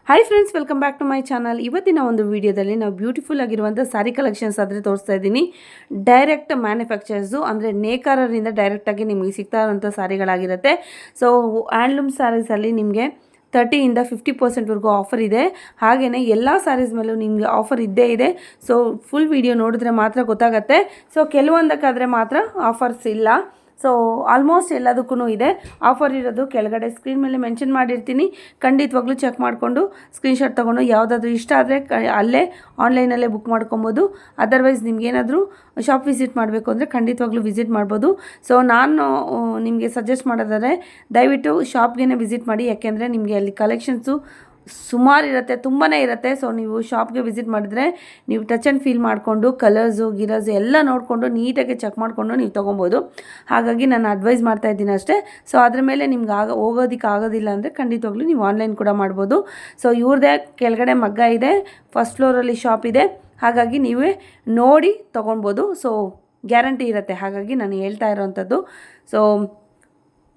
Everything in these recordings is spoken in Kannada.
Hi friends, welcome back to my channel. ಇವತ್ತಿನ ಒಂದು ವಿಡಿಯೋದಲ್ಲಿ ನಾವು ಬ್ಯೂಟಿಫುಲ್ ಆಗಿರುವಂಥ ಸಾರಿ ಕಲೆಕ್ಷನ್ಸ್ ಆದರೆ ತೋರಿಸ್ತಾ ಇದ್ದೀನಿ. ಡೈರೆಕ್ಟ್ ಮ್ಯಾನುಫ್ಯಾಕ್ಚರ್ಸು ಅಂದರೆ ನೇಕಾರರಿಂದ ಡೈರೆಕ್ಟಾಗಿ ನಿಮಗೆ ಸಿಗ್ತಾ ಇರೋಂಥ ಸಾರಿಗಳಾಗಿರುತ್ತೆ. ಸೊ ಹ್ಯಾಂಡ್ಲೂಮ್ ಸ್ಯಾರೀಸಲ್ಲಿ ನಿಮಗೆ 30ಇಂದ 50% ಆಫರ್ ಇದೆ. ಹಾಗೆಯೇ ಎಲ್ಲ ಸ್ಯಾರೀಸ್ ಮೇಲೂ ನಿಮಗೆ ಆಫರ್ ಇದ್ದೇ ಇದೆ. ಸೊ ಫುಲ್ ವಿಡಿಯೋ ನೋಡಿದ್ರೆ ಮಾತ್ರ ಗೊತ್ತಾಗುತ್ತೆ. ಸೊ ಕೆಲವೊಂದಕ್ಕಾದರೆ ಮಾತ್ರ ಆಫರ್ಸ್ ಇಲ್ಲ. ಸೊ ಆಲ್ಮೋಸ್ಟ್ ಎಲ್ಲದಕ್ಕೂ ಇದೆ ಆಫರ್ ಇರೋದು. ಕೆಳಗಡೆ ಸ್ಕ್ರೀನ್ ಮೇಲೆ ಮೆನ್ಷನ್ ಮಾಡಿರ್ತೀನಿ, ಖಂಡಿತವಾಗ್ಲೂ ಚೆಕ್ ಮಾಡಿಕೊಂಡು ಸ್ಕ್ರೀನ್ಶಾಟ್ ತೊಗೊಂಡು ಯಾವುದಾದ್ರೂ ಇಷ್ಟ ಆದರೆ ಅಲ್ಲೇ ಆನ್ಲೈನಲ್ಲೇ ಬುಕ್ ಮಾಡ್ಕೊಬೋದು. ಅದರ್ವೈಸ್ ನಿಮಗೇನಾದರೂ ಶಾಪ್ ವಿಸಿಟ್ ಮಾಡಬೇಕು ಅಂದರೆ ಖಂಡಿತವಾಗ್ಲೂ ವಿಸಿಟ್ ಮಾಡ್ಬೋದು. ಸೊ ನಾನು ನಿಮಗೆ ಸಜೆಸ್ಟ್ ಮಾಡೋದಾದರೆ ದಯವಿಟ್ಟು ಶಾಪ್ಗೆ ವಿಸಿಟ್ ಮಾಡಿ. ಯಾಕೆಂದರೆ ನಿಮಗೆ ಅಲ್ಲಿ ಕಲೆಕ್ಷನ್ಸು ಸುಮಾರು ಇರುತ್ತೆ, ತುಂಬಾ ಇರುತ್ತೆ. ಸೊ ನೀವು ಶಾಪ್ಗೆ ವಿಸಿಟ್ ಮಾಡಿದ್ರೆ ನೀವು ಟಚ್ ಆ್ಯಂಡ್ ಫೀಲ್ ಮಾಡಿಕೊಂಡು ಕಲರ್ಸು ಗಿರರ್ಸು ಎಲ್ಲ ನೋಡಿಕೊಂಡು ನೀಟಾಗಿ ಚೆಕ್ ಮಾಡಿಕೊಂಡು ನೀವು ತೊಗೊಬೋದು. ಹಾಗಾಗಿ ನಾನು ಅಡ್ವೈಸ್ ಮಾಡ್ತಾ ಇದ್ದೀನಿ ಅಷ್ಟೇ. ಸೊ ಅದ್ರ ಮೇಲೆ ನಿಮ್ಗೆ ಹೋಗೋದಕ್ಕೆ ಆಗೋದಿಲ್ಲ ಅಂದರೆ ಖಂಡಿತವಾಗ್ಲೂ ನೀವು ಆನ್ಲೈನ್ ಕೂಡ ಮಾಡ್ಬೋದು. ಸೊ ಇವ್ರದ್ದೇ ಕೆಳಗಡೆ ಮಗ್ಗ ಇದೆ, ಫಸ್ಟ್ ಫ್ಲೋರಲ್ಲಿ ಶಾಪ್ ಇದೆ. ಹಾಗಾಗಿ ನೀವೇ ನೋಡಿ ತೊಗೊಳ್ಬೋದು. ಸೊ ಗ್ಯಾರಂಟಿ ಇರುತ್ತೆ. ಹಾಗಾಗಿ ನಾನು ಹೇಳ್ತಾ ಇರೋವಂಥದ್ದು. ಸೊ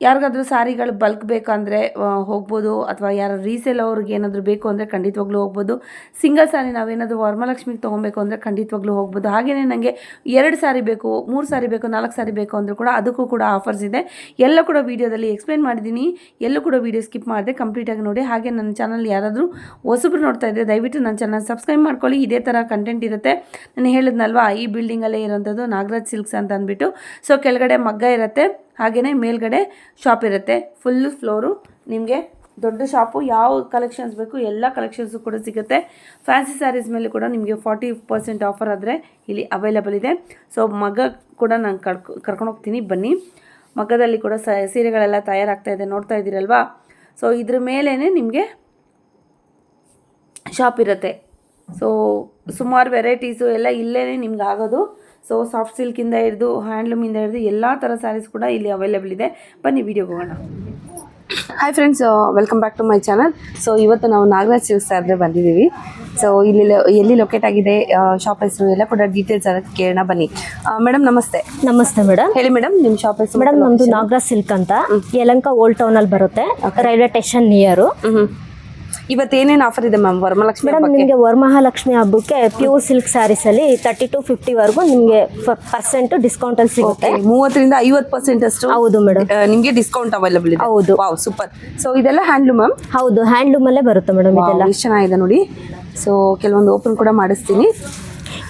ಯಾರಿಗಾದ್ರೂ ಸಾರಿಗಳು ಬಲ್ಕ್ ಬೇಕಂದರೆ ಹೋಗ್ಬೋದು, ಅಥವಾ ಯಾರು ರೀಸೇಲ್ ಅವ್ರಿಗೆ ಏನಾದರೂ ಬೇಕು ಅಂದರೆ ಖಂಡಿತವಾಗ್ಲೂ ಹೋಗ್ಬೋದು. ಸಿಂಗಲ್ ಸಾರಿ ನಾವೇನಾದರೂ ವರಮಹಾಲಕ್ಷ್ಮಿಗೆ ತೊಗೊಬೇಕು ಅಂದರೆ ಖಂಡಿತವಾಗ್ಲೂ ಹೋಗ್ಬೋದು. ಹಾಗೆಯೇ ನನಗೆ 2 ಸಾರಿ ಬೇಕು, 3 ಸಾರಿ ಬೇಕು, 4 ಸಾರಿ ಬೇಕು ಅಂದರೂ ಕೂಡ ಅದಕ್ಕೂ ಕೂಡ ಆಫರ್ಸ್ ಇದೆ. ಎಲ್ಲ ಕೂಡ ವೀಡಿಯೋದಲ್ಲಿ ಎಕ್ಸ್ಪ್ಲೇನ್ ಮಾಡಿದ್ದೀನಿ. ಎಲ್ಲೂ ಕೂಡ ವೀಡಿಯೋ ಸ್ಕಿಪ್ ಮಾಡಿದೆ, ಕಂಪ್ಲೀಟಾಗಿ ನೋಡಿ. ಹಾಗೆ ನನ್ನ ಚಾನಲ್ ಯಾರಾದರೂ ಹೊಸಬ್ರು ನೋಡ್ತಾ ಇದ್ದರೆ ದಯವಿಟ್ಟು ನನ್ನ ಚಾನಲ್ ಸಬ್ಸ್ಕ್ರೈಬ್ ಮಾಡ್ಕೊಳ್ಳಿ. ಇದೇ ಥರ ಕಂಟೆಂಟ್ ಇರುತ್ತೆ. ನಾನು ಹೇಳಿದ್ನಲ್ವಾ, ಈ ಬಿಲ್ಡಿಂಗಲ್ಲೇ ಇರೋಂಥದ್ದು ನಾಗರಾಜ್ ಸಿಲ್ಕ್ಸ್ ಅಂತ ಅಂದ್ಬಿಟ್ಟು. ಸೊ ಕೆಳಗಡೆ ಮಗ್ಗ ಇರುತ್ತೆ, ಹಾಗೆಯೇ ಮೇಲ್ಗಡೆ ಶಾಪ್ ಇರುತ್ತೆ. ಫುಲ್ಲು ಫ್ಲೋರು ನಿಮಗೆ ದೊಡ್ಡ ಶಾಪು. ಯಾವ ಕಲೆಕ್ಷನ್ಸ್ ಬೇಕು ಎಲ್ಲ ಕಲೆಕ್ಷನ್ಸು ಕೂಡ ಸಿಗುತ್ತೆ. ಫ್ಯಾನ್ಸಿ ಸ್ಯಾರೀಸ್ ಮೇಲೆ ಕೂಡ ನಿಮಗೆ 40% ಆಫರ್ ಆದರೆ ಇಲ್ಲಿ ಅವೈಲೇಬಲ್ ಇದೆ. ಸೊ ಮಗ್ಗ ಕೂಡ ನಾನು ಕರ್ಕೊಂಡು ಹೋಗ್ತೀನಿ, ಬನ್ನಿ. ಮಗ್ಗದಲ್ಲಿ ಕೂಡ ಸೀರೆಗಳೆಲ್ಲ ತಯಾರಾಗ್ತಾ ಇದೆ, ನೋಡ್ತಾ ಇದ್ದೀರಲ್ವಾ. ಸೊ ಇದ್ರ ಮೇಲೇ ನಿಮಗೆ ಶಾಪ್ ಇರುತ್ತೆ. ಸೊ ಸುಮಾರು ವೆರೈಟೀಸು ಎಲ್ಲ ಇಲ್ಲೇ ನಿಮ್ಗೆ ಆಗೋದು. ಸೊ ಸಾಫ್ಟ್ ಸಿಲ್ಕಿಂದ ಹಿಡಿದು ಹ್ಯಾಂಡ್ಲೂಮಿಂದ ಹಿಡಿದು ಎಲ್ಲ ಥರ ಸ್ಯಾರೀಸ್ ಕೂಡ ಇಲ್ಲಿ ಅವೈಲೇಬಲ್ ಇದೆ. ಬನ್ನಿ ವಿಡಿಯೋಗೆ ಹೋಗೋಣ. Hi friends, welcome back to my channel. So ಇವತ್ತು ನಾವು ನಾಗರಾಜ್ ಸಿಲ್ಕ್ಸ್ ಆದರೆ ಬಂದಿದ್ದೀವಿ. ಸೊ ಇಲ್ಲಿ ಎಲ್ಲಿ ಲೊಕೇಟ್ ಆಗಿದೆ, ಶಾಪ್ ಹೆಸರು ಎಲ್ಲ ಕೂಡ ಡೀಟೇಲ್ಸ್ ಅದಕ್ಕೆ ಕೇಳೋಣ, ಬನ್ನಿ. ಮೇಡಮ್ ನಮಸ್ತೆ. ನಮಸ್ತೆ ಮೇಡಮ್. ಹೇಳಿ ಮೇಡಮ್, ನಿಮ್ಮ ಶಾಪ್ ಹೆಸರು? ಮೇಡಮ್ ನಮ್ಮದು ನಾಗರಾಜ್ ಸಿಲ್ಕ್ ಅಂತ, ಯಲಹಂಕ ಓಲ್ಡ್ ಟೌನಲ್ಲಿ ಬರುತ್ತೆ, ರೈಲ್ವೆ ಸ್ಟೇಷನ್ ನಿಯರು. ಇವತ್ತೇನೇನು ಆಫರ್ ಇದೆ ಮ್ಯಾಮ್ ವರಮಹಾಲಕ್ಷ್ಮಿ ಮೇಡಮ್? ನಿಮಗೆ ವರಮಹಾಲಕ್ಷ್ಮಿ ಹಬ್ಬಕ್ಕೆ ಪ್ಯೂರ್ ಸಿಲ್ಕ್ ಸ್ಯಾರೀಸ್ ಅಲ್ಲಿ 30 to 50 ನಿಮಗೆ % ಡಿಸ್ಕೌಂಟ್ ಅಲ್ಲಿ ಸಿಗುತ್ತೆ. 30ರಿಂದ 50% ಅಷ್ಟು. ಹೌದು ಮೇಡಮ್, ನಿಮಗೆ ಡಿಸ್ಕೌಂಟ್ ಅವೈಲೇಬಲ್ ಇದೆ. ಹೌದು. Wow, super. ಸೊ ಇದೆಲ್ಲ ಹ್ಯಾಂಡ್ಲೂಮ್ ಮ್ಯಾಮ್? ಹೌದು, ಹ್ಯಾಂಡ್ಲೂಮ್ ಅಲ್ಲೇ ಬರುತ್ತೆ ಮೇಡಮ್. ಇದೆಲ್ಲ ಎಷ್ಟು ಚೆನ್ನಾಗಿದೆ ನೋಡಿ. ಸೊ ಕೆಲವೊಂದು ಓಪನ್ ಕೂಡ ಮಾಡಿಸ್ತೀನಿ.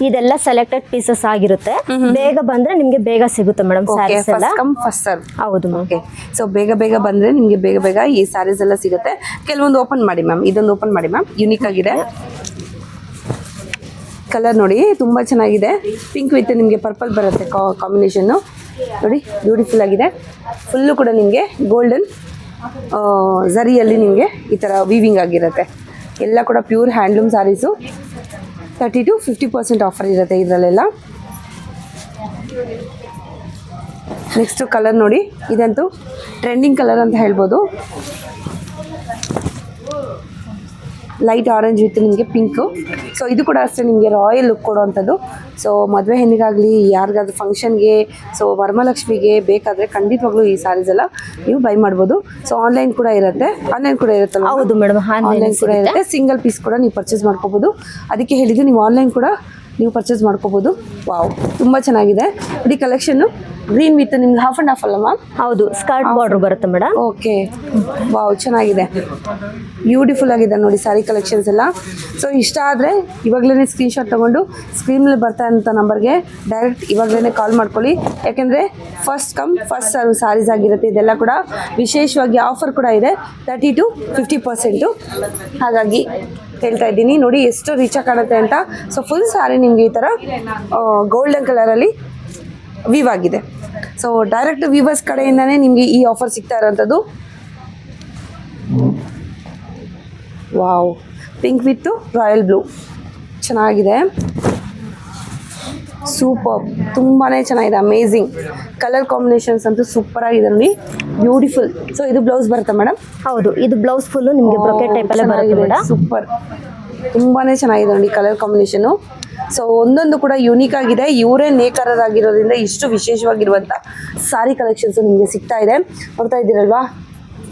ಇದೆಲ್ಲ ಸೆಲೆಕ್ಟೆಡ್ ಪೀಸಸ್ ಆಗಿರುತ್ತೆ. ಬೇಗ ಬಂದ್ರೆ ನಿಮ್ಗೆ ಬೇಗ ಸಿಗುತ್ತೆ ಮೇಡಮ್ ಸ್ಯಾರೀಸ್ ಎಲ್ಲ. First serve. ಹೌದು ಮ್ಯಾಮ್. ಓಕೆ. ಸೊ ಬೇಗ ಬಂದ್ರೆ ನಿಮ್ಗೆ ಬೇಗ ಈ ಸ್ಯಾರೀಸ್ ಎಲ್ಲ ಸಿಗುತ್ತೆ. ಕೆಲವೊಂದು ಓಪನ್ ಮಾಡಿ ಮ್ಯಾಮ್. ಇದೊಂದು ಓಪನ್ ಮಾಡಿ ಮ್ಯಾಮ್, ಯುನಿಕ್ ಆಗಿದೆ. ಕಲರ್ ನೋಡಿ ತುಂಬಾ ಚೆನ್ನಾಗಿದೆ. ಪಿಂಕ್ ವಿತ್ ನಿಮಗೆ ಪರ್ಪಲ್ ಬರುತ್ತೆ ಕಾಂಬಿನೇಷನ್ನು. ನೋಡಿ ಬ್ಯೂಟಿಫುಲ್ ಆಗಿದೆ. ಫುಲ್ಲು ಕೂಡ ನಿಮಗೆ ಗೋಲ್ಡನ್ ಝರಿಯಲ್ಲಿ ನಿಮಗೆ ಈ ಥರ ವೀವಿಂಗ್ ಆಗಿರುತ್ತೆ. ಎಲ್ಲ ಕೂಡ pure handloom sarees. 30 to 50% offer ಇರುತ್ತೆ ಇದರಲ್ಲೆಲ್ಲ. ನೆಕ್ಸ್ಟು ಕಲರ್ ನೋಡಿ, ಇದಂತೂ ಟ್ರೆಂಡಿಂಗ್ ಕಲರ್ ಅಂತ ಹೇಳ್ಬೋದು. ಲೈಟ್ ಆರೆಂಜ್ ವಿತ್ ನಿಮಗೆ ಪಿಂಕು. ಸೊ ಇದು ಕೂಡ ಅಷ್ಟೇ ನಿಮಗೆ ರಾಯಲ್ ಲುಕ್ ಕೊಡುವಂಥದ್ದು. ಸೊ ಮದುವೆ ಹೆಣ್ಣಿಗಾಗಲಿ, ಯಾರಿಗಾದ್ರೂ ಫಂಕ್ಷನ್ಗೆ, ಸೊ ವರಮಹಾಲಕ್ಷ್ಮಿಗೆ ಬೇಕಾದರೆ ಖಂಡಿತವಾಗ್ಲೂ ಈ ಸ್ಯಾರೀಸ್ ಎಲ್ಲ ನೀವು ಬೈ ಮಾಡ್ಬೋದು. ಸೊ ಆನ್ಲೈನ್ ಕೂಡ ಇರುತ್ತೆ. ಆನ್ಲೈನ್ ಕೂಡ ಇರುತ್ತಲ್ಲ? ಹೌದು ಮೇಡಮ್, ಆನ್ಲೈನ್ ಕೂಡ ಇರುತ್ತೆ. ಸಿಂಗಲ್ ಪೀಸ್ ಕೂಡ ನೀವು ಪರ್ಚೇಸ್ ಮಾಡ್ಕೋಬೋದು. ಅದಕ್ಕೆ ಹೇಳಿದ್ದು, ನೀವು ಆನ್ಲೈನ್ ಕೂಡ ನೀವು ಪರ್ಚೇಸ್ ಮಾಡ್ಕೋಬೋದು. ವಾವ್, ತುಂಬ ಚೆನ್ನಾಗಿದೆ. ಈ ಕಲೆಕ್ಷನ್ನು ಗ್ರೀನ್ ವಿತ್ ನಿಮ್ಗೆ ಹಾಫ್ ಆ್ಯಂಡ್ ಹಾಫ್ ಅಲ್ಲ ಮ್ಯಾಮ್? ಹೌದು, ಸ್ಕರ್ಟ್ ಬಾರ್ಡರ್ ಬರುತ್ತೆ ಮೇಡಮ್. ಓಕೆ. ವಾವ್, ಚೆನ್ನಾಗಿದೆ, ಬ್ಯೂಟಿಫುಲ್ ಆಗಿದೆ ನೋಡಿ ಸಾರಿ ಕಲೆಕ್ಷನ್ಸ್ ಎಲ್ಲ. ಸೊ ಇಷ್ಟ ಆದರೆ ಇವಾಗಲೇ ಸ್ಕ್ರೀನ್ಶಾಟ್ ತೊಗೊಂಡು ಸ್ಕ್ರೀನಲ್ಲಿ ಬರ್ತಾ ಇರೋಂಥ ನಂಬರ್ಗೆ ಡೈರೆಕ್ಟ್ ಇವಾಗಲೇ ಕಾಲ್ ಮಾಡ್ಕೊಳ್ಳಿ. ಯಾಕೆಂದರೆ first come first serve sarees ಆಗಿರುತ್ತೆ. ಇದೆಲ್ಲ ಕೂಡ ವಿಶೇಷವಾಗಿ ಆಫರ್ ಕೂಡ ಇದೆ, 30 to 50%. ಹಾಗಾಗಿ ಹೇಳ್ತಾ ಇದ್ದೀನಿ ನೋಡಿ ಎಷ್ಟು ರೀಚಾಗಿ ಕಾಣುತ್ತೆ ಅಂತ. ಸೊ ಫುಲ್ ಸ್ಯಾರಿ ನಿಮಗೆ ಈ ಥರ ಗೋಲ್ಡನ್ ಕಲರಲ್ಲಿ ವೀವ್ ಆಗಿದೆ. ಸೊ ಡೈರೆಕ್ಟ್ ವೀವರ್ಸ್ ಕಡೆಯಿಂದನೇ ನಿಮಗೆ ಈ ಆಫರ್ ಸಿಗ್ತಾ ಇರೋಂಥದ್ದು. Wow, pink with royal blue ಚೆನ್ನಾಗಿದೆ. ಸೂಪರ್, ತುಂಬಾ ಚೆನ್ನಾಗಿದೆ, ಅಮೇಝಿಂಗ್. ಕಲರ್ ಕಾಂಬಿನೇಷನ್ಸ್ ಅಂತೂ ಸೂಪರ್ ಆಗಿದೆ ನೋಡಿ, ಬ್ಯೂಟಿಫುಲ್. ಸೊ ಇದು ಬ್ಲೌಸ್ ಬರುತ್ತೆ ಮೇಡಮ್? ಹೌದು, ಇದು ಬ್ಲೌಸ್ ಫುಲ್ಲು ನಿಮಗೆ ಬ್ರೊಕೆಟ್ ಟೈಪ್ ಅಲ್ಲೇ ಬರುತ್ತೆ ಮೇಡಮ್. ಸೂಪರ್, ತುಂಬಾ ಚೆನ್ನಾಗಿದೆ ನೋಡಿ ಕಲರ್ ಕಾಂಬಿನೇಷನು. ಸೊ ಒಂದೊಂದು ಕೂಡ ಯುನೀಕ್ ಆಗಿದೆ. ಇವರೇ ನೇಕಾರರಾಗಿರೋದ್ರಿಂದ ಇಷ್ಟು ವಿಶೇಷವಾಗಿರುವಂಥ ಸಾರಿ ಕಲೆಕ್ಷನ್ಸು ನಿಮಗೆ ಸಿಗ್ತಾ ಇದೆ. ನೋಡ್ತಾ ಇದ್ದೀರಲ್ವಾ,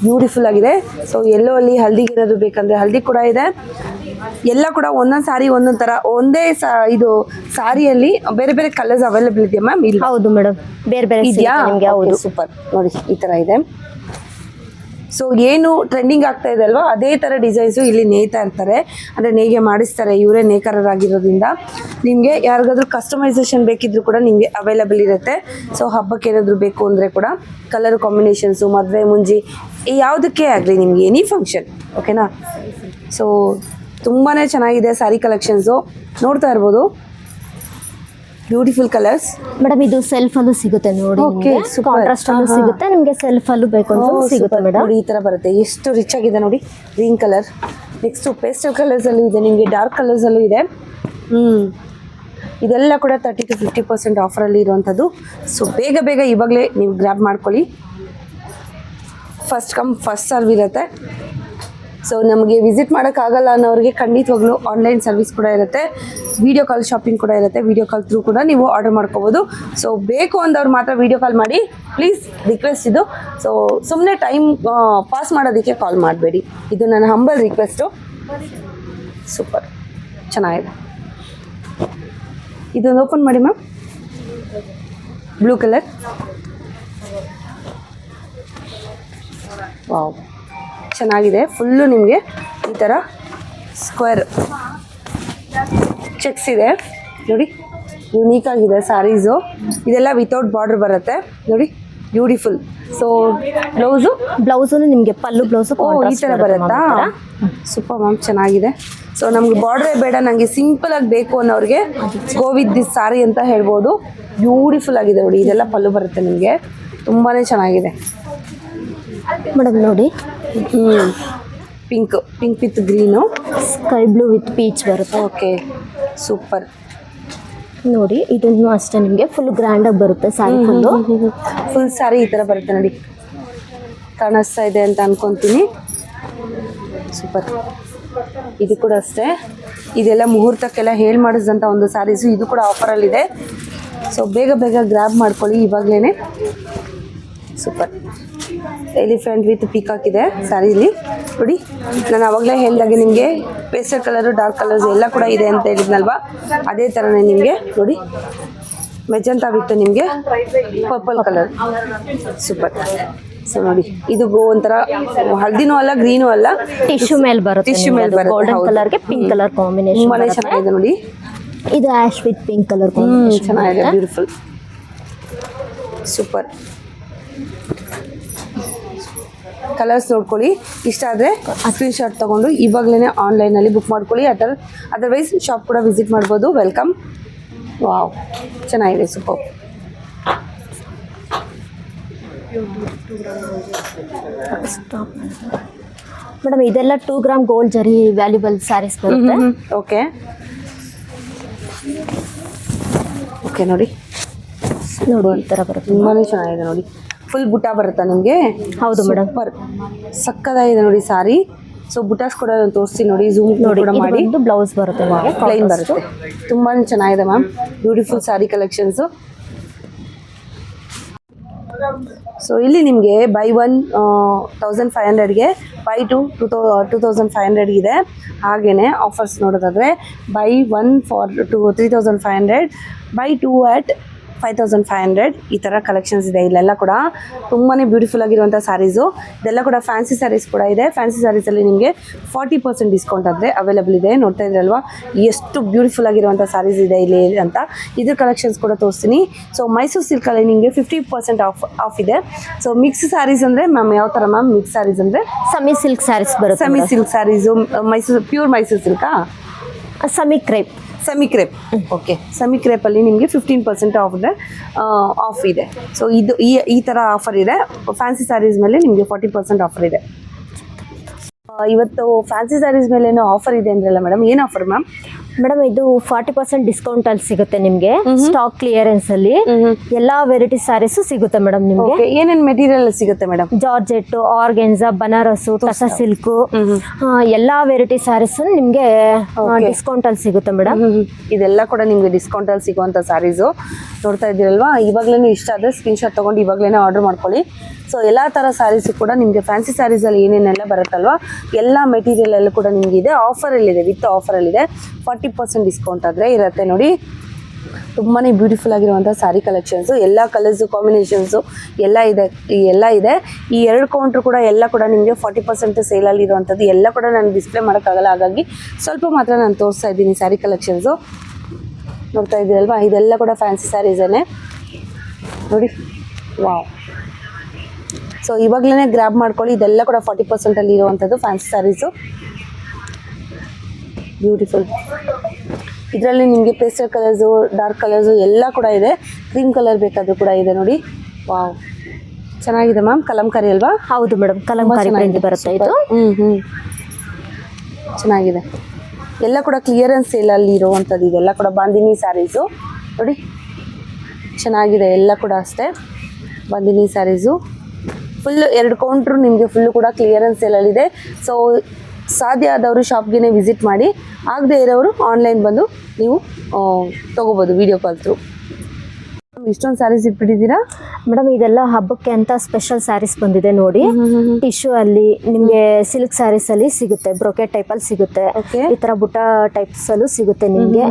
ಬ್ಯೂಟಿಫುಲ್ ಆಗಿದೆ. ಸೊ ಎಲ್ಲೋ ಅಲ್ಲಿ ಹಲ್ದಿಗೆ ಏನಾದ್ರು ಬೇಕಂದ್ರೆ ಹಲ್ದಿ ಕೂಡ ಇದೆ. ಎಲ್ಲ ಕೂಡ ಒಂದೊಂದು ಸಾರಿ ಒಂದೊಂದು ಥರ, ಒಂದೇ ಇದು ಸಾರಿಯಲ್ಲಿ ಬೇರೆ ಬೇರೆ ಕಲರ್ಸ್ ಅವೈಲೇಬಲ್ ಇದೆಯಾ ಮ್ಯಾಮ್? ಇಲ್ಲ, ಹೌದು ಮೇಡಮ್, ಬೇರೆ ಬೇರೆ ಇದೆಯಾ? ನಿಮಗೆ. ಹೌದು, ಸೂಪರ್. ನೋಡಿ ಈ ಥರ ಇದೆ. ಸೊ ಏನು ಟ್ರೆಂಡಿಂಗ್ ಆಗ್ತಾ ಇದೆ ಅಲ್ವಾ, ಅದೇ ಥರ ಡಿಸೈನ್ಸು ಇಲ್ಲಿ ನೇಯ್ತಾ ಇರ್ತಾರೆ, ಅಂದರೆ ನೇಯ್ಗೆ ಮಾಡಿಸ್ತಾರೆ. ಇವರೇ ನೇಕಾರರಾಗಿರೋದ್ರಿಂದ ನಿಮಗೆ ಯಾರಿಗಾದ್ರೂ ಕಸ್ಟಮೈಸೇಷನ್ ಬೇಕಿದ್ರು ಕೂಡ ನಿಮಗೆ ಅವೈಲಬಲ್ ಇರುತ್ತೆ. ಸೊ ಹಬ್ಬಕ್ಕೆ ಏನಾದರೂ ಬೇಕು ಅಂದರೆ ಕೂಡ ಕಲರ್ ಕಾಂಬಿನೇಷನ್ಸು, ಮದುವೆ ಮುಂಜಿ ಯಾವುದಕ್ಕೆ ಆಗಲಿ ನಿಮಗೆ ಎನಿ ಫಂಕ್ಷನ್, ಓಕೆನಾ? ಸೊ ತುಂಬಾ ಚೆನ್ನಾಗಿದೆ ಸ್ಯಾರಿ ಕಲೆಕ್ಷನ್ಸು, ನೋಡ್ತಾ ಇರ್ಬೋದು. Beautiful colours madam. ಇದು ಸೆಲ್ಫ್ ಅಲ್ಲೂ ಸಿಗುತ್ತೆ ನೋಡಿ, Okay, super. ಕಾಂಟ್ರಾಸ್ಟ್ ಅಲ್ಲೂ ಸಿಗುತ್ತೆ ನಿಮಗೆ, ಸೆಲ್ಫ್ ಅಲ್ಲೂ ಬೇಕು ಅಂತ ಸಿಗುತ್ತೆ ಮೇಡಮ್. ನೋಡಿ ಈ ತರ ಬರುತ್ತೆ, ಎಷ್ಟು ರಿಚ್ ಆಗಿದೆ ನೋಡಿ. Green colour, next pastel colours ಅಲ್ಲೂ ಇದೆ ನಿಮಗೆ, ಡಾರ್ಕ್ ಕಲರ್ಸ್ ಅಲ್ಲೂ ಇದೆ. ಇದೆಲ್ಲ ಕೂಡ 30 to 50% ಆಫರಲ್ಲಿ ಇರುವಂಥದ್ದು. ಸೊ ಬೇಗ ಬೇಗ ಇವಾಗಲೇ ನೀವು ಗ್ರ್ಯಾಬ್ ಮಾಡ್ಕೊಳ್ಳಿ. ಫಸ್ಟ್ ಕಮ್ ಫಸ್ಟ್ ಸರ್ವ್ ಇರುತ್ತೆ. ಸೊ ನಮಗೆ ವಿಸಿಟ್ ಮಾಡೋಕ್ಕಾಗಲ್ಲ ಅನ್ನೋರಿಗೆ ಖಂಡಿತವಾಗ್ಲೂ ಆನ್ಲೈನ್ ಸರ್ವಿಸ್ ಕೂಡ ಇರುತ್ತೆ, ವಿಡಿಯೋ ಕಾಲ್ ಶಾಪಿಂಗ್ ಕೂಡ ಇರುತ್ತೆ. ವಿಡಿಯೋ ಕಾಲ್ ಥ್ರೂ ಕೂಡ ನೀವು ಆರ್ಡರ್ ಮಾಡ್ಕೋಬೋದು. ಸೊ ಬೇಕು ಅಂದವ್ರು ಮಾತ್ರ ವಿಡಿಯೋ ಕಾಲ್ ಮಾಡಿ, ಪ್ಲೀಸ್ ರಿಕ್ವೆಸ್ಟ್ ಇದು. ಸೊ ಸುಮ್ಮನೆ ಟೈಮ್ ಪಾಸ್ ಮಾಡೋದಕ್ಕೆ ಕಾಲ್ ಮಾಡಬೇಡಿ, ಇದು ನನ್ನ ಹಂಬಲ್ ರಿಕ್ವೆಸ್ಟು. ಸೂಪರ್ ಚೆನ್ನಾಗಿದೆ. ಇದೊಂದು ಓಪನ್ ಮಾಡಿ ಮ್ಯಾಮ್. ಬ್ಲೂ ಕಲರ್, ವಾವ್ ಚೆನ್ನಾಗಿದೆ. ಫುಲ್ಲು ನಿಮಗೆ ಈ ಥರ ಸ್ಕ್ವೇರ್ ಚೆಕ್ಸ್ ಇದೆ ನೋಡಿ, ಯುನೀಕ್ ಆಗಿದೆ ಸ್ಯಾರೀಸು. ಇದೆಲ್ಲ ವಿತೌಟ್ ಬಾರ್ಡರ್ ಬರುತ್ತೆ ನೋಡಿ, ಬ್ಯೂಟಿಫುಲ್. ಸೊ ಬ್ಲೌಸು ನಿಮಗೆ ಪಲ್ಲು ಬ್ಲೌಸು ಈ ಥರ ಬರುತ್ತಾ? ಸೂಪರ್ ಮ್ಯಾಮ್, ಚೆನ್ನಾಗಿದೆ. ಸೊ ನಮ್ಗೆ ಬಾರ್ಡ್ರೇ ಬೇಡ, ನನಗೆ ಸಿಂಪಲ್ ಆಗಿ ಬೇಕು ಅನ್ನೋರಿಗೆ ಗೋ ವಿತ್ ದಿಸ್ ಸಾರಿ ಅಂತ ಹೇಳ್ಬೋದು. ಬ್ಯೂಟಿಫುಲ್ ಆಗಿದೆ ನೋಡಿ, ಇದೆಲ್ಲ ಪಲ್ಲು ಬರುತ್ತೆ ನಿಮಗೆ, ತುಂಬಾ ಚೆನ್ನಾಗಿದೆ ಮೇಡಮ್. ನೋಡಿ pink with green, sky blue with peach ಬರುತ್ತೆ. Okay super. ನೋಡಿ ಇದನ್ನು ಅಷ್ಟೇ ನಿಮಗೆ ಫುಲ್ ಗ್ರ್ಯಾಂಡಾಗಿ ಬರುತ್ತೆ ಸ್ಯಾರಿ. ಫುಲ್ ಸ್ಯಾರಿ ಈ ಥರ ಬರುತ್ತೆ ನೋಡಿ, ಕಾಣಿಸ್ತಾ ಇದೆ ಅಂತ ಅನ್ಕೊತೀನಿ. ಸೂಪರ್. ಇದು ಕೂಡ ಅಷ್ಟೇ, ಇದೆಲ್ಲ ಮುಹೂರ್ತಕ್ಕೆಲ್ಲ ಹೇಳಿ ಮಾಡಿಸಿದಂಥ ಒಂದು ಸ್ಯಾರೀಸು. ಇದು ಕೂಡ ಆಫರಲ್ಲಿದೆ. ಸೊ ಬೇಗ ಬೇಗ ಗ್ರ್ಯಾಬ್ ಮಾಡ್ಕೊಳ್ಳಿ ಇವಾಗಲೇ. ಸೂಪರ್. ಎಲಿಫೆಂಟ್ ವಿತ್ ಪೀಕಾಕ್ ಇದೆ ಸ್ಯಾರೀಲಿ ನೋಡಿ. ನಾನು ಆವಾಗಲೇ ಹೇಳಿದಾಗೆ ನಿಮಗೆ ಪೇಸ್ಟಲ್ ಕಲರು, ಡಾರ್ಕ್ ಕಲರ್ಸ್ ಎಲ್ಲ ಕೂಡ ಇದೆ ಅಂತ ಹೇಳಿದ್ನಲ್ವಾ, ಅದೇ ಥರನೇ ನಿಮಗೆ ನೋಡಿ ಮೆಜಂತಾ ವಿತ್ ನಿಮಗೆ ಪರ್ಪಲ್ ಕಲರ್. ಸೂಪರ್. ಸೊ ನೋಡಿ ಇದು ಒಂಥರ ಹಳದಿನೂ ಅಲ್ಲ ಗ್ರೀನೂ ಅಲ್ಲ, ಟಿಶ್ಯೂ ಮೇಲೆ ಬರುತ್ತೆ. ಟಿಶ್ಯೂ ಮೇಲೆ ಬರುತ್ತೆ. ಗೋಲ್ಡನ್ ಕಲರ್ಗೆ ಪಿಂಕ್ ಕಲರ್ ಕಾಂಬಿನೇಷನ್ ತುಂಬಾನೇ ಚೆನ್ನಾಗಿದೆ ನೋಡಿ. ಇದು ಆಶ್ ವಿತ್ ಪಿಂಕ್ ಕಲರ್ ಕಾಂಬಿನೇಷನ್ ಚೆನ್ನಾಗಿದೆ, ಬ್ಯೂಟಿಫುಲ್. ಸೂಪರ್. ಕಲರ್ಸ್ ನೋಡ್ಕೊಳ್ಳಿ, ಇಷ್ಟ ಆದರೆ ಸ್ಕ್ರೀನ್ಶಾಟ್ ತೊಗೊಂಡು ಇವಾಗಲೇ ಆನ್ಲೈನಲ್ಲಿ ಬುಕ್ ಮಾಡ್ಕೊಳ್ಳಿ. ಅದರ್ವೈಸ್ ಶಾಪ್ ಕೂಡ ವಿಸಿಟ್ ಮಾಡ್ಬೋದು. ವೆಲ್ಕಮ್. ವಾವ್ ಚೆನ್ನಾಗಿದೆ, ಸೂಪರ್. ಮೇಡಮ್ ಇದೆಲ್ಲ 2 ಗ್ರಾಮ್ ಗೋಲ್ಡ್ ಜರಿ ವ್ಯಾಲ್ಯೂಬಲ್ ಸ್ಯಾರೀಸ್ ಬರುತ್ತೆ. ಓಕೆ ಓಕೆ ನೋಡಿ ಈ ಥರ ಬರುತ್ತೆ, ತುಂಬಾ ಚೆನ್ನಾಗಿದೆ ನೋಡಿ. ಫುಲ್ ಬುಟ್ಟ ಬರುತ್ತಾ ನಿಮಗೆ? ಹೌದು ಮೇಡಮ್. ಸೂಪರ್ ಸಕ್ಕದಾಗಿದೆ ನೋಡಿ ಸಾರಿ. ಸೊ ಬುಟಾಸ್ ಕೂಡ ತೋರಿಸ್ತೀನಿ ನೋಡಿ, ಝೂಮ್ ನೋಡಿ ಕೂಡ ಮಾಡಿ. ಬ್ಲೌಸ್ ಬರುತ್ತೆ, ಪ್ಲೈನ್ ಬರುತ್ತೆ, ತುಂಬಾ ಚೆನ್ನಾಗಿದೆ ma'am. Beautiful sari collections. So ಇಲ್ಲಿ ನಿಮಗೆ ಬೈ 1 1500ಗೆ ಬೈ 2 2500 ಇದೆ. ಹಾಗೆಯೇ ಆಫರ್ಸ್ ನೋಡೋದಾದರೆ ಬೈ 1 ಫಾರ್ 3500, ಬೈ 2 at 5500 ಈ ಥರ ಕಲೆಕ್ಷನ್ಸ್ ಇದೆ. ಇಲ್ಲೆಲ್ಲ ಕೂಡ ತುಂಬಾ ಬ್ಯೂಟಿಫುಲ್ ಆಗಿರುವಂಥ ಸ್ಯಾರೀಸು. ಇದೆಲ್ಲ ಕೂಡ ಫ್ಯಾನ್ಸಿ ಸ್ಯಾರೀಸ್ ಕೂಡ ಇದೆ. ಫ್ಯಾನ್ಸಿ ಸ್ಯಾರೀಸಲ್ಲಿ ನಿಮಗೆ 40% ಡಿಸ್ಕೌಂಟ್ ಆದರೆ ಅವೈಲೇಬಲ್ ಇದೆ. ನೋಡ್ತಾ ಇದ್ರಲ್ವಾ ಎಷ್ಟು ಬ್ಯೂಟಿಫುಲ್ ಆಗಿರುವಂಥ ಸ್ಯಾರೀಸ್ ಇದೆ ಇಲ್ಲಿ ಅಂತ. ಇದ್ರ ಕಲೆಕ್ಷನ್ಸ್ ಕೂಡ ತೋರಿಸ್ತೀನಿ. ಸೊ ಮೈಸೂರು ಸಿಲ್ಕಲ್ಲಿ ನಿಮಗೆ 50% ಆಫ್ ಇದೆ. ಸೊ ಮಿಕ್ಸ್ ಸ್ಯಾರೀಸ್ ಅಂದರೆ ಮ್ಯಾಮ್ ಯಾವ ಥರ ಮ್ಯಾಮ್? ಮಿಕ್ಸ್ ಸ್ಯಾರೀಸ್ ಅಂದರೆ ಸೆಮಿ ಸಿಲ್ಕ್ ಸ್ಯಾರೀಸ್ ಬರುತ್ತೆ. Semi silk sarees, Mysuru pure Mysuru ಸಿಲ್ಕಾ? Semi crepe. Semi crepe, okay. Semi ಕ್ರೇಪಲ್ಲಿ ನಿಮಗೆ 15% ಆಫ್ ಇದೆ. ಸೊ ಇದು ಈ ಥರ ಆಫರ್ ಇದೆ. ಫ್ಯಾನ್ಸಿ ಸ್ಯಾರೀಸ್ ಮೇಲೆ ನಿಮಗೆ 40% ಆಫರ್ ಇದೆ. ಇವತ್ತು ಫ್ಯಾನ್ಸಿ ಸ್ಯಾರೀಸ್ ಮೇಲೆ ಏನೋ ಆಫರ್ ಇದೆ ಅಂದ್ರಲ್ಲ ಮೇಡಮ್, ಏನು ಆಫರ್ ಮ್ಯಾಮ್? ಮೇಡಮ್ ಇದು 40% ಡಿಸ್ಕೌಂಟ್ ಅಲ್ಲಿ ಸಿಗುತ್ತೆ ನಿಮ್ಗೆ ಸ್ಟಾಕ್ ಕ್ಲಿಯರೆನ್ಸ್ ಅಲ್ಲಿ ಎಲ್ಲಾ ವೆರೈಟಿ ಸ್ಯಾರೀಸ್ ಸಿಗುತ್ತೆ ಮೇಡಮ್ ನಿಮ್ಗೆ. ಏನೇನ್ ಮೆಟೀರಿಯಲ್ ಸಿಗುತ್ತೆ ಮೇಡಮ್? ಜಾರ್ಜೆಟ್, ಆರ್ಗೆನ್ಜಾ, ಬನಾರಸ್, ಟಸಾ ಸಿಲ್ಕ್ ಎಲ್ಲಾ ವೆರೈಟಿ ಸ್ಯಾರೀಸ್ ನಿಮ್ಗೆ ಡಿಸ್ಕೌಂಟ್ ಅಲ್ಲಿ ಸಿಗುತ್ತೆ ಮೇಡಮ್. ಇದೆಲ್ಲ ಕೂಡ ನಿಮ್ಗೆ ಡಿಸ್ಕೌಂಟ್ ಅಲ್ಲಿ ಸಿಗುವಂತ ಸ್ಯಾರೀಸ್ ನೋಡ್ತಾ ಇದ್ದೀರಲ್ವಾ. ಇವಾಗ್ಲೇನೆ ಇಷ್ಟ ಆದ್ರೆ ಸ್ಕ್ರೀನ್ ಶಾಟ್ ತಗೊಂಡು ಇವಾಗ್ಲೇನೆ ಆರ್ಡರ್ ಮಾಡ್ಕೊಳ್ಳಿ. ಸೊ ಎಲ್ಲಾ ತರ ಸ್ಯಾರೀಸ್ ಕೂಡ ನಿಮ್ಗೆ ಫ್ಯಾನ್ಸಿ ಸ್ಯಾರೀಸ್ ಅಲ್ಲಿ ಏನೇನೆಲ್ಲ ಬರುತ್ತಲ್ವಾ ಎಲ್ಲಾ ಮೆಟೀರಿಯಲ್ ಎಲ್ಲ ಕೂಡ ನಿಮ್ಗೆ ಇದೆ. ಆಫರ್ ಅಲ್ಲಿ ಇದೆ, ವಿತ್ ಆಫರ್ ಅಲ್ಲಿ ಇದೆ. 40% ಡಿಸ್ಕೌಂಟ್ ಆದ್ರೆ ಇರುತ್ತೆ ನೋಡಿ. ತುಂಬಾನೇ ಬ್ಯೂಟಿಫುಲ್ ಆಗಿರುವಂತಹ ಸ್ಯಾರಿ ಕಲೆಕ್ಷನ್ಸ್, ಎಲ್ಲ ಕಲರ್ಸ್ ಕಾಂಬಿನೇಷನ್ಸ್ ಎಲ್ಲ ಇದೆ. ಈ 2 ಕೌಂಟರ್ ಕೂಡ ಎಲ್ಲ ಕೂಡ ನಿಮಗೆ 40% ಸೇಲ್ ಅಲ್ಲಿ ಇರುವಂತದ್ದು ಎಲ್ಲ ಕೂಡ ನಾನು ಡಿಸ್ಪ್ಲೇ ಮಾಡೋಕ್ಕಾಗಲ್ಲ, ಹಾಗಾಗಿ ಸ್ವಲ್ಪ ಮಾತ್ರ ನಾನು ತೋರಿಸ್ತಾ ಇದ್ದೀನಿ ಸ್ಯಾರಿ ಕಲೆಕ್ಷನ್ಸ್. ನೋಡ್ತಾ ಇದ್ದೀರಲ್ವಾ, ಇದೆಲ್ಲ ಕೂಡ ಫ್ಯಾನ್ಸಿ ಸ್ಯಾರೀಸೇನೆ ನೋಡಿ. ವಾವ್. ಸೊ ಇವಾಗಲೇ ಗ್ರ್ಯಾಬ್ ಮಾಡ್ಕೊಳ್ಳಿ, ಇದೆಲ್ಲ ಕೂಡ 40% ಅಲ್ಲಿ ಇರುವಂಥದ್ದು ಫ್ಯಾನ್ಸಿ ಸ್ಯಾರೀಸು. ಬ್ಯೂಟಿಫುಲ್. ಇದರಲ್ಲಿ ನಿಮಗೆ ಪೇಸ್ಟಲ್ ಕಲರ್ಸು, ಡಾರ್ಕ್ ಕಲರ್ಸು ಎಲ್ಲ ಕೂಡ ಇದೆ. ಕ್ರೀಮ್ ಕಲರ್ ಬೇಕಾದರೂ ಕೂಡ ಇದೆ ನೋಡಿ. ವಾವ್, ಚೆನ್ನಾಗಿದೆ ಮ್ಯಾಮ್. ಕಲಂಕಾರಿ ಅಲ್ವಾ? ಹೌದು ಮೇಡಮ್, ಕಲಂಕಾರಿ ಪ್ರಿಂಟ್ ಬರುತ್ತೆ ಇದು. ಚೆನ್ನಾಗಿದೆ. ಎಲ್ಲ ಕೂಡ ಕ್ಲಿಯರೆನ್ಸ್ ಸೇಲಲ್ಲಿ ಇರುವಂಥದ್ದು. ಇದೆಲ್ಲ ಕೂಡ ಬಾಂದಿನಿ ಸ್ಯಾರೀಸು ನೋಡಿ, ಚೆನ್ನಾಗಿದೆ. ಎಲ್ಲ ಕೂಡ ಅಷ್ಟೇ ಬಾಂದಿನಿ ಸ್ಯಾರೀಸು. ಫುಲ್ 2 ಕೌಂಟ್ರು ನಿಮಗೆ ಫುಲ್ಲು ಕೂಡ ಕ್ಲಿಯರೆನ್ಸ್ ಸೇಲಲ್ಲಿದೆ. ಸೊ ಸಾಧ್ಯ ಆದವರು ಶಾಪ್ಗೆ ವಿಸಿಟ್ ಮಾಡಿ, ಆಗದೆ ಇರೋರು ಆನ್ಲೈನ್ ಬಂದು ನೀವು ತೊಗೋಬೋದು ವಿಡಿಯೋ ಕಾಲ್ ಥ್ರೂ. ಇಷ್ಟೊಂದು ಸ್ಯಾರೀಸ್ ಇಟ್ಬಿಟ್ಟಿದ್ದೀರಾ ಮೇಡಮ್? ಇದೆಲ್ಲ ಹಬ್ಬಕ್ಕೆ ಅಂತ ಸ್ಪೆಷಲ್ ಸ್ಯಾರೀಸ್ ಬಂದಿದೆ ನೋಡಿ. ಟಿಶ್ಯೂ ಅಲ್ಲಿ ನಿಮ್ಗೆ ಸಿಲ್ಕ್ ಸ್ಯಾರೀಸ್ ಅಲ್ಲಿ ಸಿಗುತ್ತೆ, ಬ್ರೊಕೆಟ್ ಟೈಪ್ ಅಲ್ಲಿ ಸಿಗುತ್ತೆ, ಈ ತರ ಬುಟ್ಟ ಟೈಪ್ಸ್ ಅಲ್ಲೂ ಸಿಗುತ್ತೆ ನಿಮ್ಗೆ.